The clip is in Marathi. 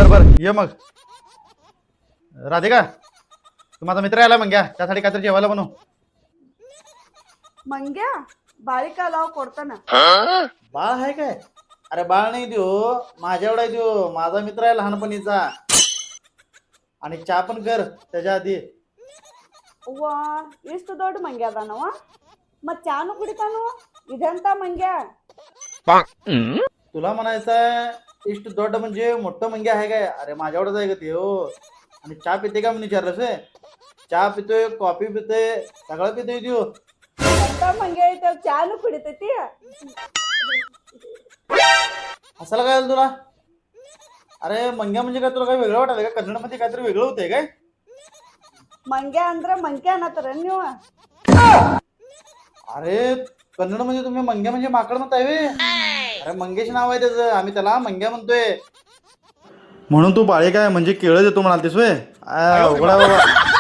बर बर ये मग. राधिका तू माझा मित्र आला मंग्या त्यासाठी काहीतरी जेवायला बनव. मंग्या बाळिका लाव कोडताना बाळ आहे काय? अरे बाळ नाही देऊ माझ्या एवढा देऊ माझा मित्र आहे लहानपणीचा. आणि चहा पण कर त्याच्या आधी. ವಾ ಎಷ್ಟು ದೊಡ್ಡ ಮಂಗ್ಯ ಅದಾನವ ಮತ್ ಚಾನು ಕುಡಿತಾನು ಇದೆಂತ ಮಂಗ್ಯ तुला म्हणायचं इष्ट दोड म्हणजे मोठं मंगे आहे काय? अरे माझ्या एवढंच आहे का ते हो. आणि चहा पिते का म्हणून विचारलंस व्हय? चहा पितोय कॉफी पितोय सगळं पितोय देऊ. ಎಂತ ಮಂಗ್ಯ ಐತೆ ಚಾನು ಕುಡಿತೈತಿ असायला काय झालं तुला? अरे मंग्या म्हणजे काय तुला काय वेगळं वाटायला का? कन्नडमध्ये काहीतरी वेगळं होतंय काय? ಮಂಗ್ಯ ಅಂದ್ರ ಮಂಕ್ಯ ಅನ್ನತಾರ ನೀವು अरे कन्नड म्हणजे तुम्ही मंग्या म्हणजे माकड म्हणताय व्हय? अरे मंगेश नाव आहे त्याचं आम्ही त्याला मंग्या म्हणतोय. म्हणून तू बाळे काय म्हणजे केळं देतो म्हणालतीस व्हय? अवघड आहे बाबा.